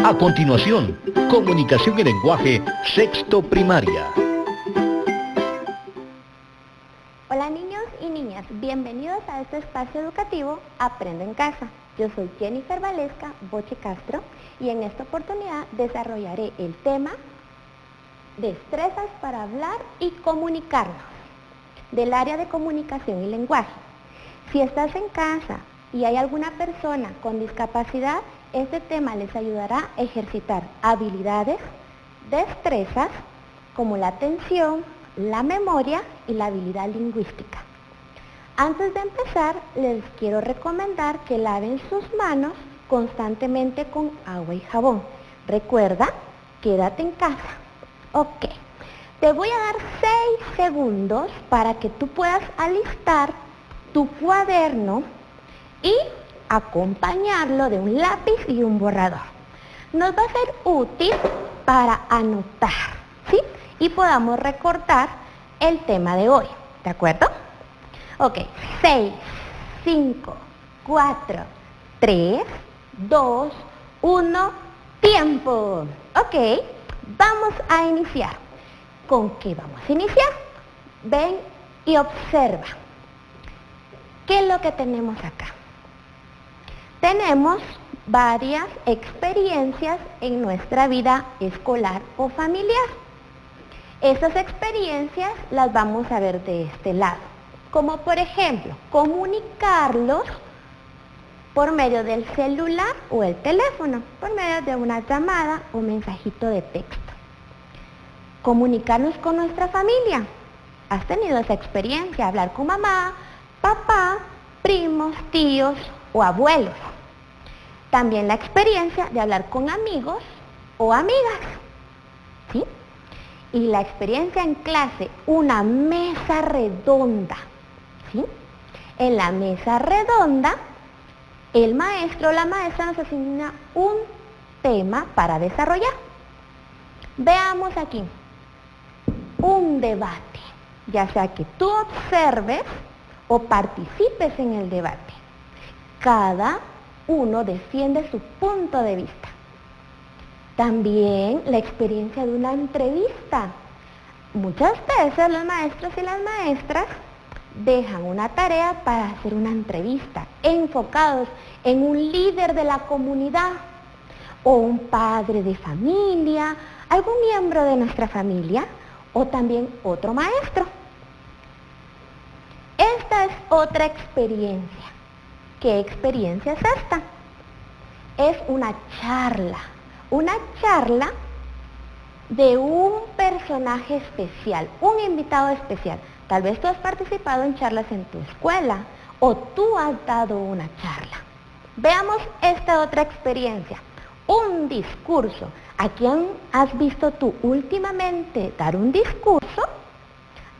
A continuación, comunicación y lenguaje, sexto primaria. Hola niños y niñas, bienvenidos a este espacio educativo Aprendo en Casa. Yo soy Jennifer Valesca Boche Castro y en esta oportunidad desarrollaré el tema Destrezas para hablar y comunicarnos del área de comunicación y lenguaje. Si estás en casa y hay alguna persona con discapacidad, este tema les ayudará a ejercitar habilidades, destrezas, como la atención, la memoria y la habilidad lingüística. Antes de empezar, les quiero recomendar que laven sus manos constantemente con agua y jabón. Recuerda, quédate en casa. Ok, te voy a dar 6 segundos para que tú puedas alistar tu cuaderno y acompañarlo de un lápiz y un borrador. Nos va a ser útil para anotar, ¿sí? Y podamos recortar el tema de hoy, ¿de acuerdo? Ok, 6, 5, 4, 3, 2, 1, tiempo. Ok, vamos a iniciar. ¿Con qué vamos a iniciar? Ven y observa. ¿Qué es lo que tenemos acá? Tenemos varias experiencias en nuestra vida escolar o familiar. Estas experiencias las vamos a ver de este lado, como por ejemplo, comunicarlos por medio del celular o el teléfono, por medio de una llamada o mensajito de texto. Comunicarnos con nuestra familia. ¿Has tenido esa experiencia? Hablar con mamá, papá, primos, tíos o abuelos. También la experiencia de hablar con amigos o amigas, ¿sí? Y la experiencia en clase, una mesa redonda, ¿sí? En la mesa redonda, el maestro o la maestra nos asigna un tema para desarrollar. Veamos aquí, un debate, ya sea que tú observes o participes en el debate. Cada uno defiende su punto de vista. También la experiencia de una entrevista. Muchas veces los maestros y las maestras dejan una tarea para hacer una entrevista, enfocados en un líder de la comunidad o un padre de familia, algún miembro de nuestra familia o también otro maestro. Esta es otra experiencia. ¿Qué experiencia es esta? Es una charla de un personaje especial, un invitado especial. Tal vez tú has participado en charlas en tu escuela o tú has dado una charla. Veamos esta otra experiencia, un discurso. ¿A quién has visto tú últimamente dar un discurso?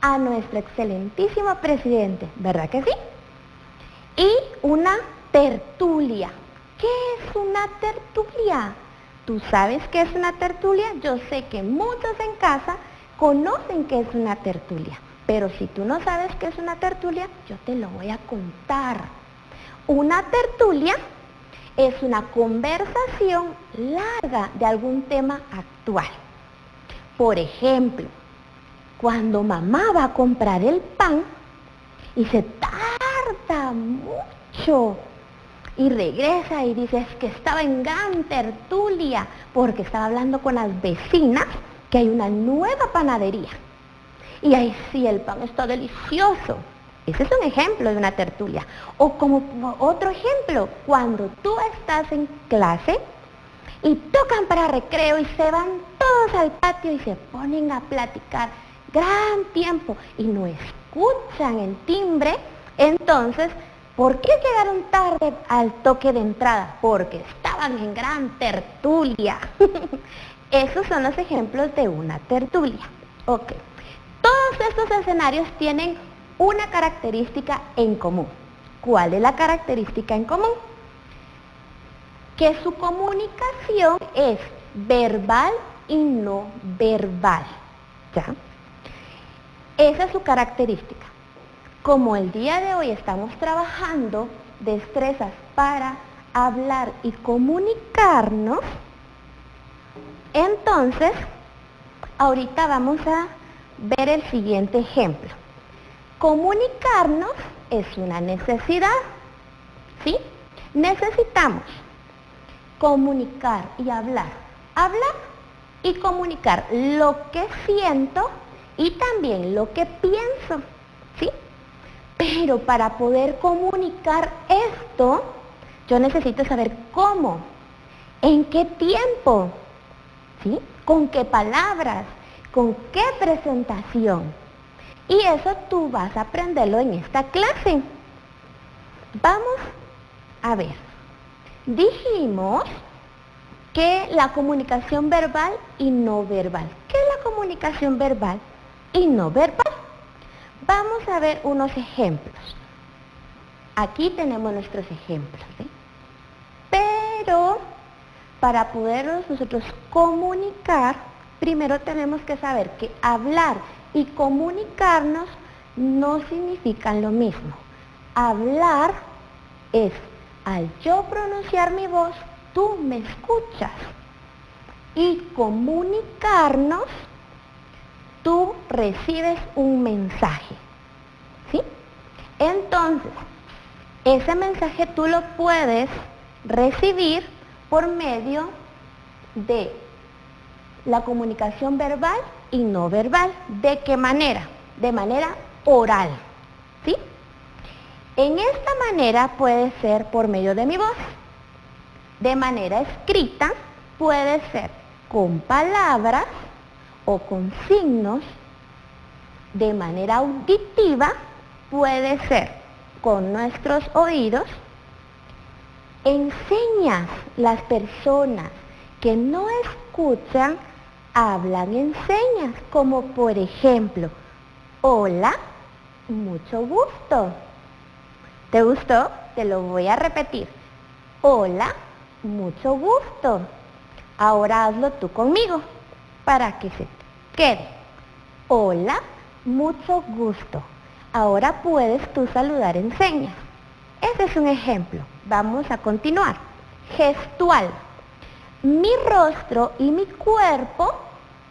A nuestro excelentísimo presidente, ¿verdad que sí? Y una tertulia. ¿Qué es una tertulia? ¿Tú sabes qué es una tertulia? Yo sé que muchos en casa conocen qué es una tertulia, pero si tú no sabes qué es una tertulia, yo te lo voy a contar. Una tertulia es una conversación larga de algún tema actual. Por ejemplo, cuando mamá va a comprar el pan y se tarda mucho y regresa y dice, es que estaba en gran tertulia porque estaba hablando con las vecinas que hay una nueva panadería y ahí sí el pan está delicioso. Ese es un ejemplo de una tertulia. O como otro ejemplo, cuando tú estás en clase y tocan para recreo y se van todos al patio y se ponen a platicar gran tiempo y no escuchan el timbre, entonces, ¿por qué llegaron tarde al toque de entrada? Porque estaban en gran tertulia. Esos son los ejemplos de una tertulia. Ok. Todos estos escenarios tienen una característica en común. ¿Cuál es la característica en común? Que su comunicación es verbal y no verbal. ¿Ya? Esa es su característica. Como el día de hoy estamos trabajando destrezas para hablar y comunicarnos, Entonces, ahorita vamos a ver el siguiente ejemplo. Comunicarnos es una necesidad, ¿sí? Necesitamos comunicar y hablar. Hablar y comunicar lo que siento y también lo que pienso, ¿sí? Pero para poder comunicar esto, yo necesito saber cómo, en qué tiempo, ¿sí? Con qué palabras, con qué presentación. Y eso tú vas a aprenderlo en esta clase. Vamos a ver. Dijimos que la comunicación verbal y no verbal. ¿Qué es la comunicación verbal y no verbal? Vamos a ver unos ejemplos. Aquí tenemos nuestros ejemplos, ¿sí? Pero para poder nosotros comunicar, primero tenemos que saber que hablar y comunicarnos no significan lo mismo. Hablar es, al yo pronunciar mi voz, tú me escuchas. Y comunicarnos, tú recibes un mensaje, ¿sí? Entonces, ese mensaje tú lo puedes recibir por medio de la comunicación verbal y no verbal. ¿De qué manera? De manera oral, ¿sí? En esta manera puede ser por medio de mi voz. De manera escrita puede ser con palabras o con signos. De manera auditiva puede ser con nuestros oídos. Enseñas. Las personas que no escuchan hablan en señas, como por ejemplo, hola, mucho gusto. ¿Te gustó? Te lo voy a repetir. Hola, mucho gusto. Ahora hazlo tú conmigo para que se quede. Hola, mucho gusto. Ahora puedes tú saludar en señas. Ese es un ejemplo. Vamos a continuar. Gestual. Mi rostro y mi cuerpo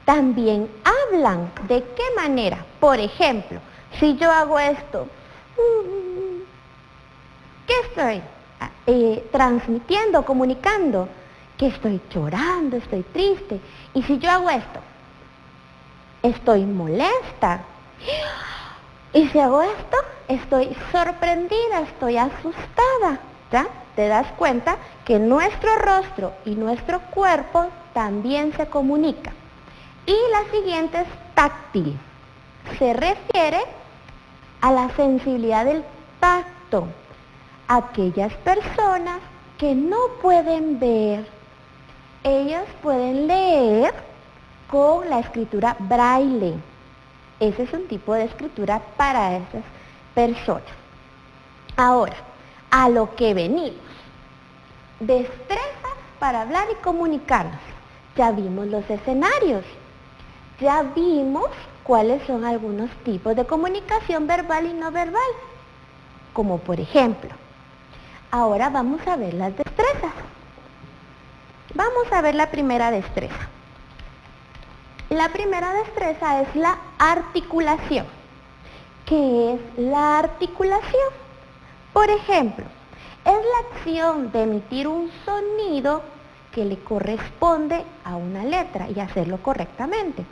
también hablan. ¿De qué manera? Por ejemplo, si yo hago esto, ¿qué estoy transmitiendo, comunicando? Que estoy llorando, estoy triste. Y si yo hago esto, estoy molesta. Y si hago esto, estoy sorprendida, estoy asustada. ¿Ya? Te das cuenta que nuestro rostro y nuestro cuerpo también se comunican. Y la siguiente es táctil. Se refiere a la sensibilidad del tacto. Aquellas personas que no pueden ver, ellos pueden leer con la escritura braille. Ese es un tipo de escritura para esas personas. Ahora, a lo que venimos. Destrezas para hablar y comunicarnos. Ya vimos los escenarios. Ya vimos cuáles son algunos tipos de comunicación verbal y no verbal. Como por ejemplo, ahora vamos a ver las destrezas. Vamos a ver la primera destreza. La primera destreza es la articulación. ¿Qué es la articulación? Por ejemplo, es la acción de emitir un sonido que le corresponde a una letra y hacerlo correctamente.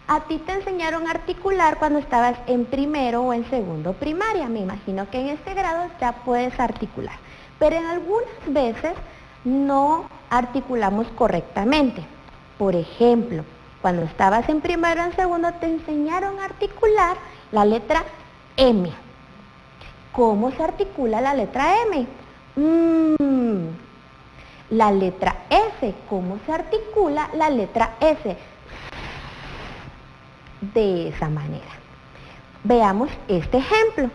A ti te enseñaron a articular cuando estabas en primero o en segundo primaria. Me imagino que en este grado ya puedes articular. Pero en algunas veces no articulamos correctamente. Por ejemplo, cuando estabas en primero o en segundo te enseñaron a articular la letra M. ¿Cómo se articula la letra M? La letra S. ¿Cómo se articula la letra S? De esa manera. Veamos este ejemplo.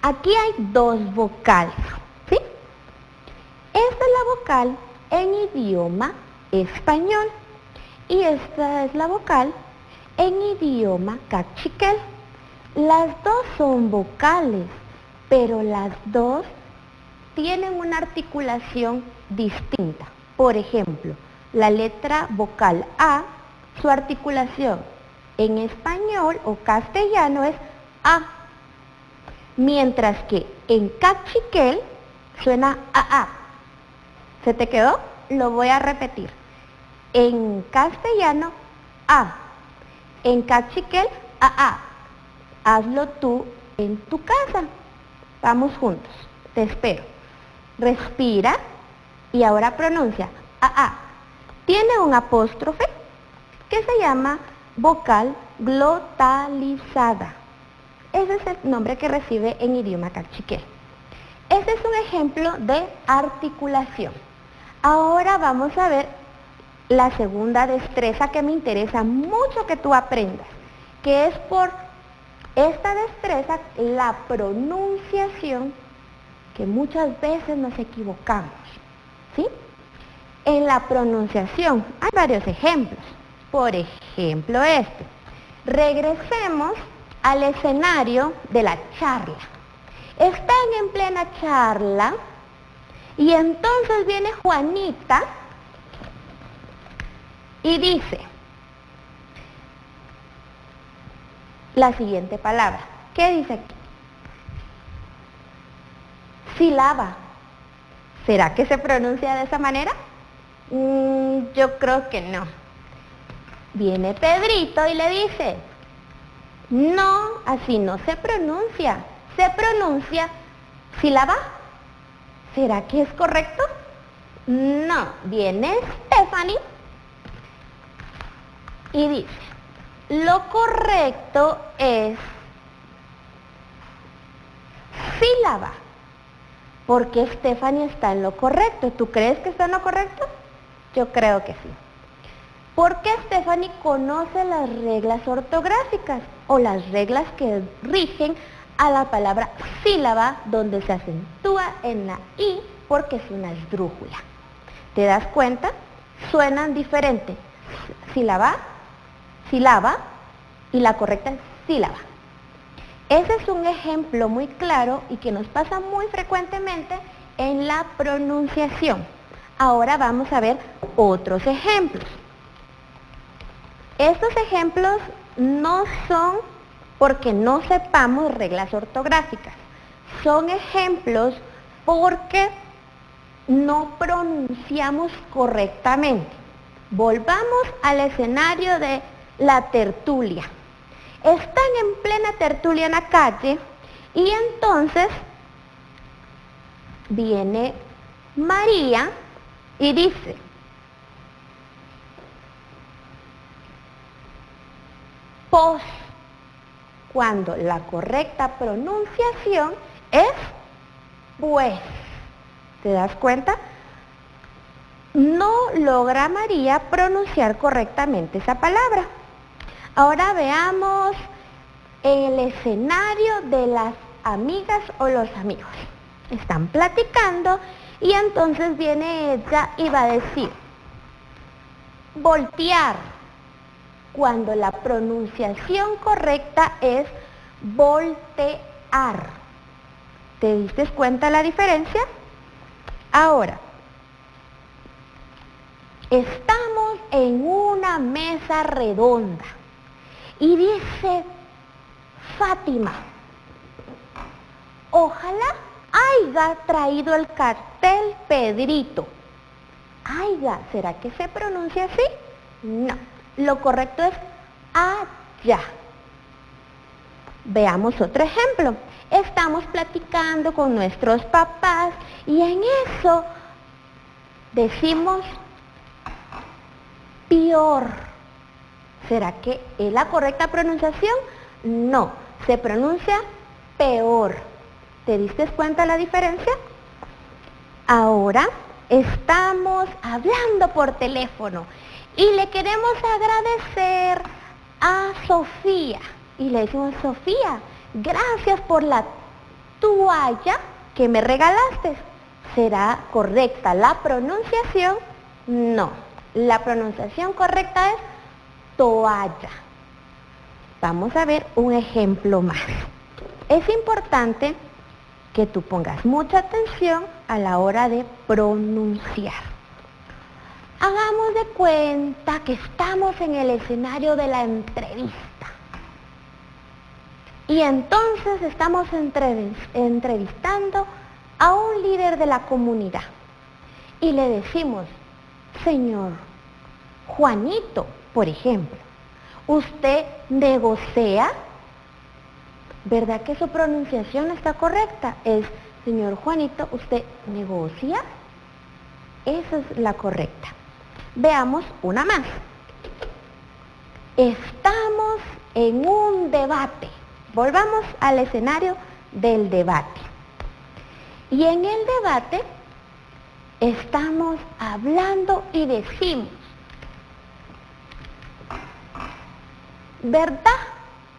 Aquí hay dos vocales, ¿sí? Esta es la vocal en idioma español y esta es la vocal en idioma cachiquel. Las dos son vocales, pero las dos tienen una articulación distinta. Por ejemplo, La letra vocal A, su articulación en español o castellano es A, mientras que en cachiquel suena a. ¿Se te quedó? Lo voy a repetir. En castellano, A. En cachiquel, a. Hazlo tú en tu casa. Vamos juntos. Te espero. Respira y ahora pronuncia a. Tiene un apóstrofe que se llama vocal glotalizada. Ese es el nombre que recibe en idioma cachiquel. Este es un ejemplo de articulación. Ahora vamos a ver la segunda destreza que me interesa mucho que tú aprendas, que es por esta destreza, la pronunciación, que muchas veces nos equivocamos, ¿sí? En la pronunciación hay varios ejemplos. Por ejemplo, este. Regresemos al escenario de la charla. Están en plena charla y entonces viene Juanita y dice la siguiente palabra. ¿Qué dice aquí? Sílaba. ¿Será que se pronuncia de esa manera? Yo creo que no. Viene Pedrito y le dice, no, así no se pronuncia. Se pronuncia sílaba. ¿Será que es correcto? No. Viene Stephanie y dice, lo correcto es sílaba. Porque Stephanie está en lo correcto. ¿Tú crees que está en lo correcto? Yo creo que sí. Porque Stephanie conoce las reglas ortográficas o las reglas que rigen a la palabra sílaba, donde se acentúa en la I porque es una esdrújula. ¿Te das cuenta? Suenan diferentes. Sílaba, sílaba y la correcta es sílaba. Ese es un ejemplo muy claro y que nos pasa muy frecuentemente en la pronunciación. Ahora vamos a ver otros ejemplos. Estos ejemplos no son porque no sepamos reglas ortográficas. Son ejemplos porque no pronunciamos correctamente. Volvamos al escenario de la tertulia. Están en plena tertulia en la calle y entonces viene María y dice, pos, cuando la correcta pronunciación es pues. ¿Te das cuenta? No logra María pronunciar correctamente esa palabra. Ahora veamos el escenario de las amigas o los amigos. Están platicando y entonces viene ella y va a decir, voltear, cuando la pronunciación correcta es voltear. ¿Te diste cuenta la diferencia? Ahora, estamos en una mesa redonda y dice Fátima, ojalá haya traído el cartel Pedrito. Haya, ¿será que se pronuncia así? No, lo correcto es haya. Veamos otro ejemplo. Estamos platicando con nuestros papás y en eso decimos peor. ¿Será que es la correcta pronunciación? No, se pronuncia peor. ¿Te diste cuenta la diferencia? Ahora estamos hablando por teléfono y le queremos agradecer a Sofía. Y le decimos, Sofía, gracias por la toalla que me regalaste. ¿Será correcta la pronunciación? No, la pronunciación correcta es toalla. Vamos a ver un ejemplo más. Es importante que tú pongas mucha atención a la hora de pronunciar. Hagamos de cuenta que estamos en el escenario de la entrevista. Y entonces estamos entrevistando a un líder de la comunidad. Y le decimos, señor Juanito, por ejemplo, ¿usted negocia? ¿Verdad que su pronunciación está correcta? Es, señor Juanito, ¿usted negocia? Esa es la correcta. Veamos una más. Estamos en un debate. Volvamos al escenario del debate. Y en el debate estamos hablando y decimos, ¿verdad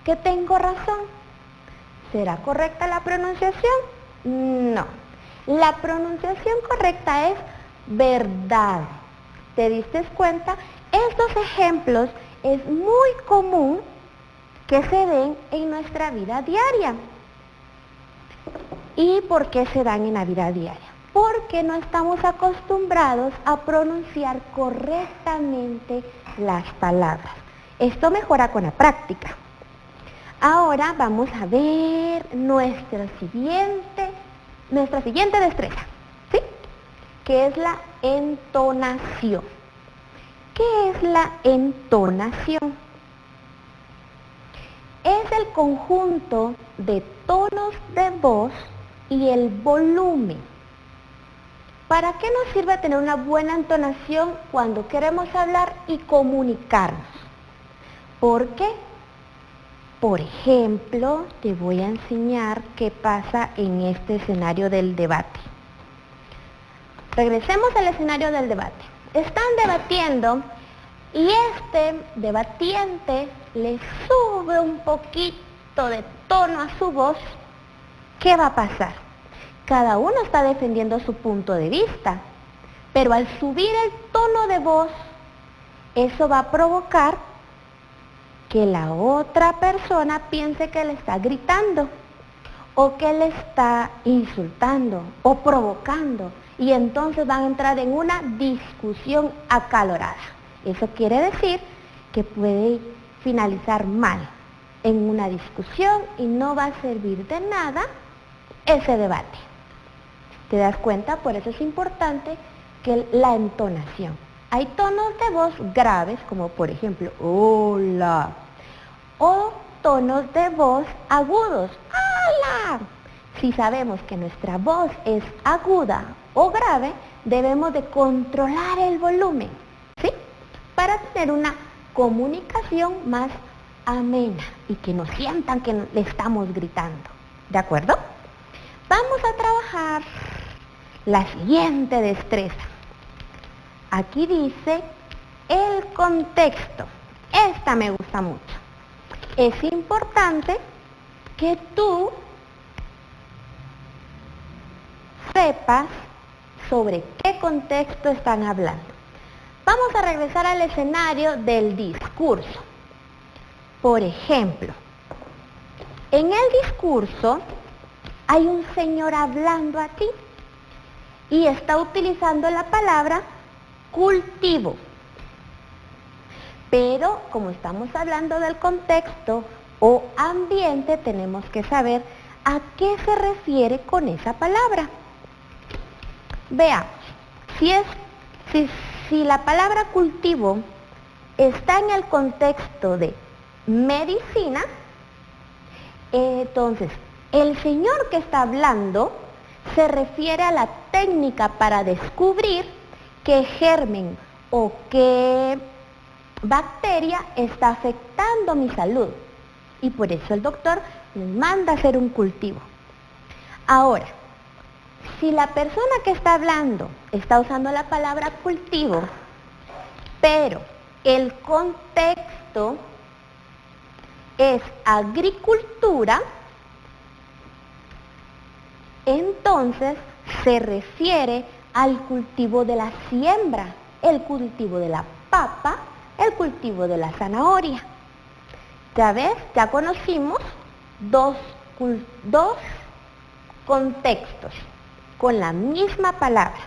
que tengo razón? ¿Será correcta la pronunciación? No. La pronunciación correcta es verdad. ¿Te diste cuenta? Estos ejemplos es muy común que se den en nuestra vida diaria. ¿Y por qué se dan en la vida diaria? Porque no estamos acostumbrados a pronunciar correctamente las palabras. Esto mejora con la práctica. Ahora vamos a ver nuestra siguiente destreza, ¿sí? Que es la entonación. ¿Qué es la entonación? Es el conjunto de tonos de voz y el volumen. ¿Para qué nos sirve tener una buena entonación cuando queremos hablar y comunicarnos? Porque, por ejemplo, te voy a enseñar qué pasa en este escenario del debate. Regresemos al escenario del debate. Están debatiendo y este debatiente le sube un poquito de tono a su voz. ¿Qué va a pasar? Cada uno está defendiendo su punto de vista, pero al subir el tono de voz, eso va a provocar que la otra persona piense que le está gritando, o que le está insultando, o provocando, y entonces van a entrar en una discusión acalorada. Eso quiere decir que puede finalizar mal en una discusión y no va a servir de nada ese debate. ¿Te das cuenta? Por eso es importante que la entonación. Hay tonos de voz graves, como por ejemplo, hola, o tonos de voz agudos, hola. Si sabemos que nuestra voz es aguda o grave, debemos de controlar el volumen, ¿sí? Para tener una comunicación más amena y que no sientan que le estamos gritando. ¿De acuerdo? Vamos a trabajar la siguiente destreza. Aquí dice el contexto. Esta me gusta mucho. Es importante que tú sepas sobre qué contexto están hablando. Vamos a regresar al escenario del discurso. Por ejemplo, en el discurso hay un señor hablando a ti y está utilizando la palabra cultivo. Pero como estamos hablando del contexto o ambiente, tenemos que saber a qué se refiere con esa palabra. Veamos, si la palabra cultivo está en el contexto de medicina, entonces el señor que está hablando se refiere a la técnica para descubrir qué germen o qué bacteria está afectando mi salud. Y por eso el doctor les manda a hacer un cultivo. Ahora, si la persona que está hablando está usando la palabra cultivo, pero el contexto es agricultura, entonces se refiere al cultivo de la siembra, el cultivo de la papa, el cultivo de la zanahoria. Ya ves, ya conocimos dos contextos con la misma palabra.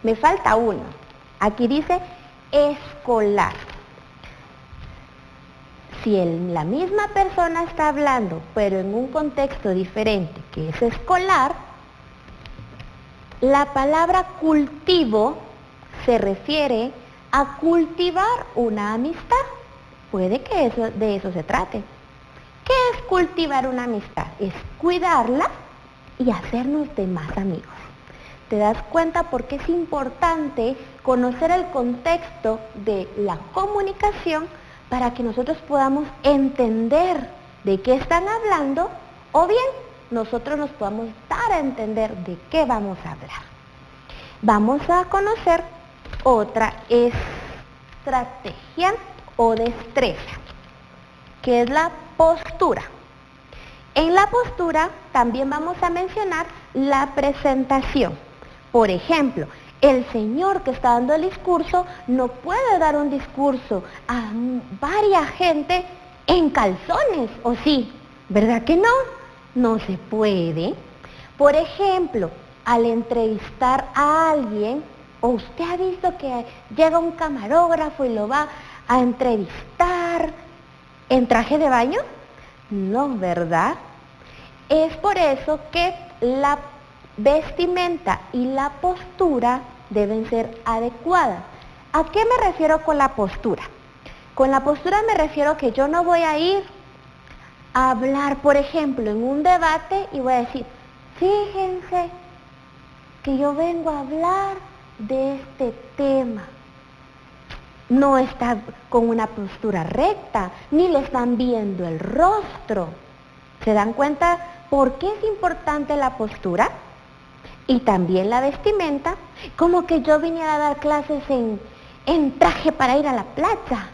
Me falta uno. Aquí dice escolar. Si la misma persona está hablando, pero en un contexto diferente, que es escolar, la palabra cultivo se refiere a cultivar una amistad. Puede que de eso se trate. ¿Qué es cultivar una amistad? Es cuidarla y hacernos de más amigos. ¿Te das cuenta por qué es importante conocer el contexto de la comunicación para que nosotros podamos entender de qué están hablando o bien nosotros nos podamos dar a entender de qué vamos a hablar? Vamos a conocer otra estrategia o destreza, que es la postura. En la postura también vamos a mencionar la presentación. Por ejemplo, el señor que está dando el discurso no puede dar un discurso a varias gente en calzones, ¿o sí? ¿Verdad que no? No se puede. Por ejemplo, al entrevistar a alguien, ¿o usted ha visto que llega un camarógrafo y lo va a entrevistar en traje de baño? No, ¿verdad? Es por eso que la vestimenta y la postura deben ser adecuadas. ¿A qué me refiero con la postura? Con la postura me refiero que yo no voy a ir a hablar, por ejemplo, en un debate y voy a decir, fíjense que yo vengo a hablar de este tema. No está con una postura recta, ni le están viendo el rostro. ¿Se dan cuenta por qué es importante la postura? Y también la vestimenta, como que yo viniera a dar clases en traje para ir a la playa,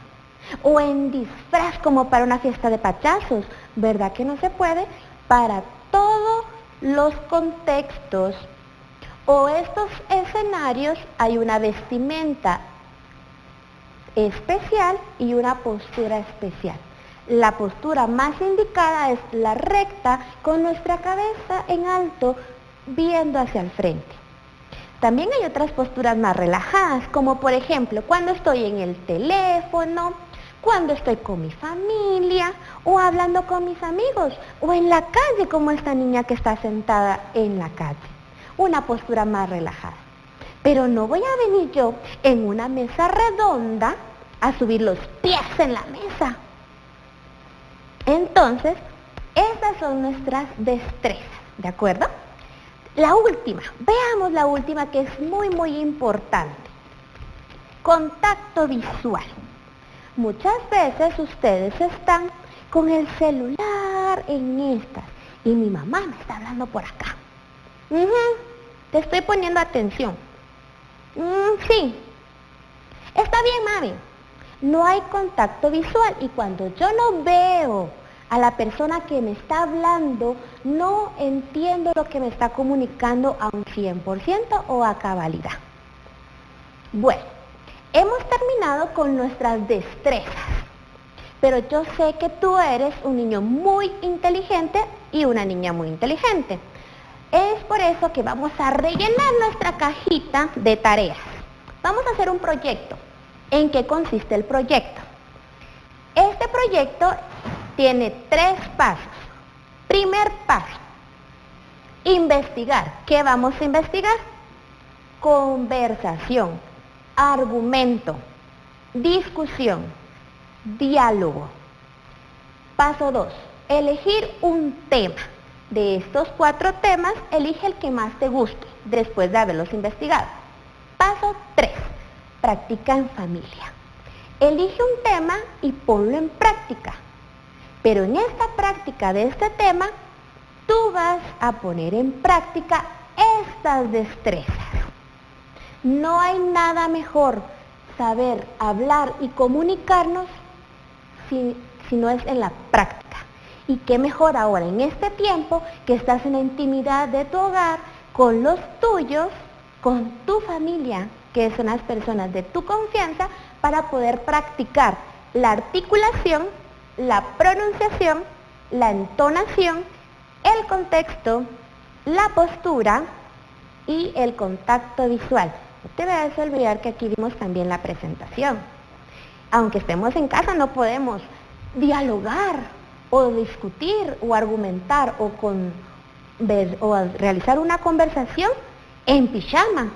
o en disfraz como para una fiesta de pachazos. ¿Verdad que no se puede? Para todos los contextos o estos escenarios hay una vestimenta especial y una postura especial. La postura más indicada es la recta, con nuestra cabeza en alto, viendo hacia el frente. También hay otras posturas más relajadas, como por ejemplo cuando estoy en el teléfono, cuando estoy con mi familia, o hablando con mis amigos, o en la calle como esta niña que está sentada en la calle. Una postura más relajada. Pero no voy a venir yo en una mesa redonda a subir los pies en la mesa. Entonces, esas son nuestras destrezas, ¿de acuerdo? La última, veamos la última que es muy, muy importante. Contacto visual. Muchas veces ustedes están con el celular en estas y mi mamá me está hablando por acá. Te estoy poniendo atención. Sí. Está bien, mami. No hay contacto visual y cuando yo no veo a la persona que me está hablando, no entiendo lo que me está comunicando a un 100% o a cabalidad. Bueno, hemos terminado con nuestras destrezas, pero yo sé que tú eres un niño muy inteligente y una niña muy inteligente. Es por eso que vamos a rellenar nuestra cajita de tareas. Vamos a hacer un proyecto. ¿En qué consiste el proyecto? Este proyecto tiene 3 pasos. Primer paso, investigar. ¿Qué vamos a investigar? Conversación, argumento, discusión, diálogo. Paso 2, elegir un tema. De estos 4 temas, elige el que más te guste, después de haberlos investigado. Paso 3, practica en familia. Elige un tema y ponlo en práctica. Pero en esta práctica de este tema, tú vas a poner en práctica estas destrezas. No hay nada mejor saber hablar y comunicarnos si no es en la práctica. Y qué mejor ahora en este tiempo que estás en la intimidad de tu hogar, con los tuyos, con tu familia, que son las personas de tu confianza, para poder practicar la articulación, la pronunciación, la entonación, el contexto, la postura y el contacto visual. No te vayas a olvidar que aquí vimos también la presentación. Aunque estemos en casa no podemos dialogar o discutir o argumentar o realizar una conversación en pijama,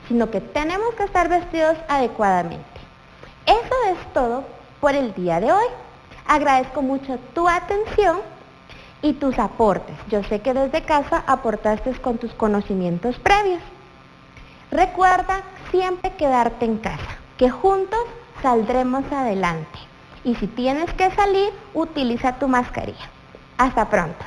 sino que tenemos que estar vestidos adecuadamente. Eso es todo por el día de hoy. Agradezco mucho tu atención y tus aportes. Yo sé que desde casa aportaste con tus conocimientos previos. Recuerda siempre quedarte en casa, que juntos saldremos adelante. Y si tienes que salir, utiliza tu mascarilla. Hasta pronto.